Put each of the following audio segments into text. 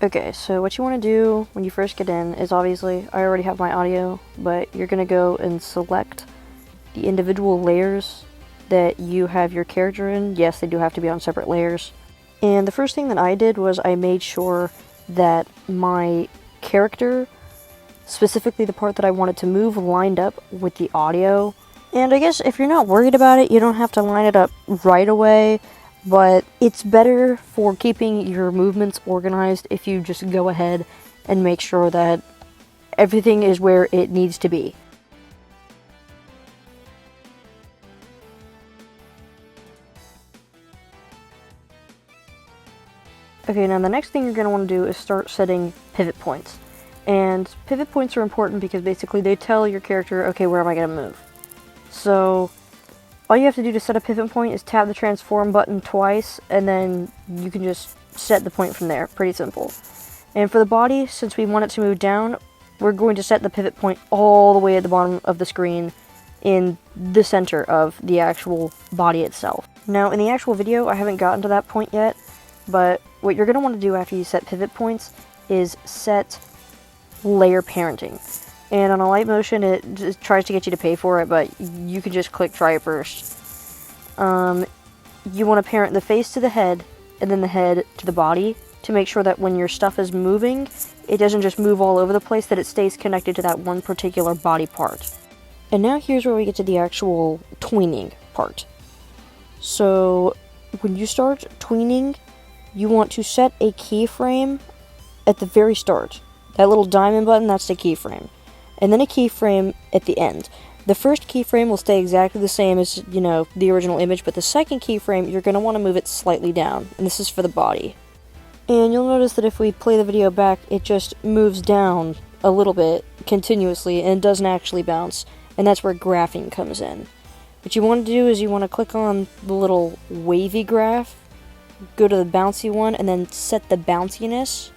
Okay, so what you want to do when you first get in is obviously, I already have my audio, but you're going to go and select the individual layers that you have your character in. Yes, they do have to be on separate layers. And the first thing that I did was I made sure that my character, specifically the part that I wanted to move, lined up with the audio. And I guess if you're not worried about it, you don't have to line it up right away, but it's better for keeping your movements organized if you just go ahead and make sure that everything is where it needs to be. Okay, now the next thing you're going to want to do is start setting pivot points. And pivot points are important because basically they tell your character, okay, where am I going to move? So all you have to do to set a pivot point is tap the transform button twice, and then you can just set the point from there. Pretty simple. And for the body, since we want it to move down, we're going to set the pivot point all the way at the bottom of the screen in the center of the actual body itself. Now, in the actual video, I haven't gotten to that point yet, but what you're going to want to do after you set pivot points is set layer parenting. And on Alight Motion, it just tries to get you to pay for it, but you can just click try it first. You want to parent the face to the head, and then the head to the body, to make sure that when your stuff is moving, it doesn't just move all over the place, that it stays connected to that one particular body part. And now here's where we get to the actual tweening part. So when you start tweening, you want to set a keyframe at the very start. That little diamond button, that's the keyframe. And then a keyframe at the end. The first keyframe will stay exactly the same as, the original image, but the second keyframe, you're going to want to move it slightly down, and this is for the body. And you'll notice that if we play the video back, it just moves down a little bit continuously, and it doesn't actually bounce, and that's where graphing comes in. What you want to do is you want to click on the little wavy graph, go to the bouncy one, and then set the bounciness.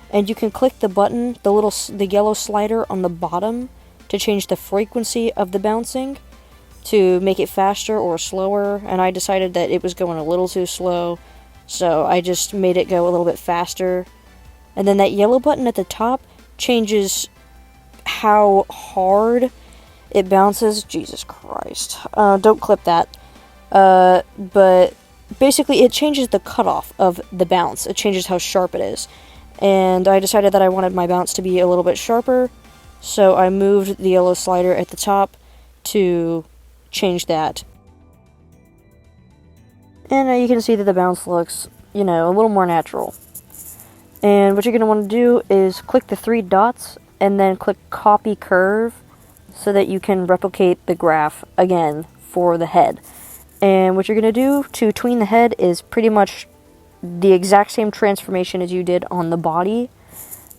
And you can click the button, the yellow slider on the bottom, to change the frequency of the bouncing, to make it faster or slower, and I decided that it was going a little too slow, so I just made it go a little bit faster. And then that yellow button at the top changes how hard it bounces. Jesus Christ. Don't clip that. But basically it changes the cutoff of the bounce. It changes how sharp it is. And I decided that I wanted my bounce to be a little bit sharper, so I moved the yellow slider at the top to change that. And you can see that the bounce looks, a little more natural. And what you're going to want to do is click the three dots, and then click copy curve, so that you can replicate the graph again for the head. And what you're going to do to tween the head is pretty much the exact same transformation as you did on the body,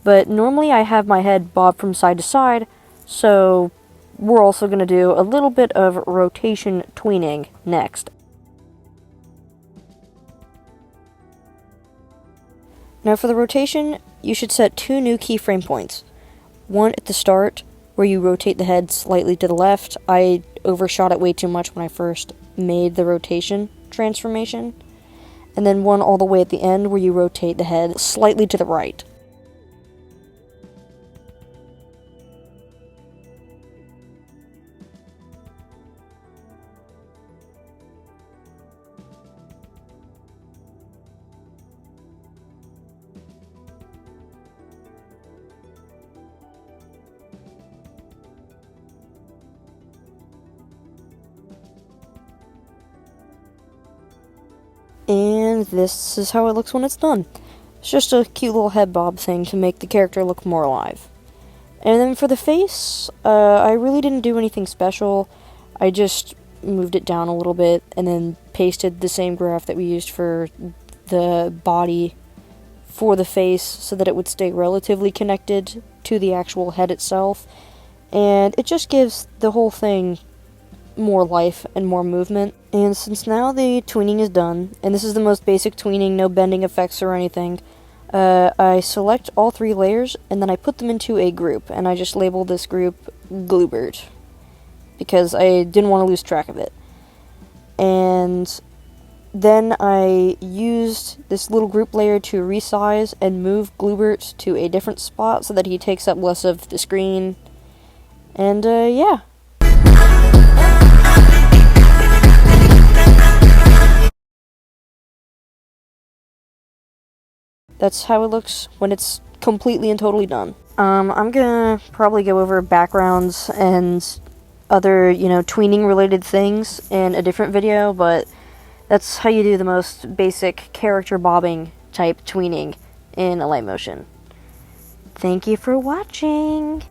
but normally I have my head bob from side to side, so we're also going to do a little bit of rotation tweening next. Now for the rotation, you should set 2 new keyframe points. One at the start, where you rotate the head slightly to the left. I overshot it way too much when I first made the rotation transformation. And then one all the way at the end where you rotate the head slightly to the right. And this is how it looks when it's done. It's just a cute little head bob thing to make the character look more alive. And then for the face, I really didn't do anything special. I just moved it down a little bit and then pasted the same graph that we used for the body for the face so that it would stay relatively connected to the actual head itself. And it just gives the whole thing more life and more movement. And since now the tweening is done, and this is the most basic tweening, no bending effects or anything, I select all 3 layers and then I put them into a group, and I just labeled this group Gluebird because I didn't want to lose track of it. And Then I used this little group layer to resize and move Gloobert to a different spot so that he takes up less of the screen. And yeah. That's how it looks when it's completely and totally done. I'm gonna probably go over backgrounds and other, tweening related things in a different video, but that's how you do the most basic character bobbing type tweening in Alight Motion. Thank you for watching!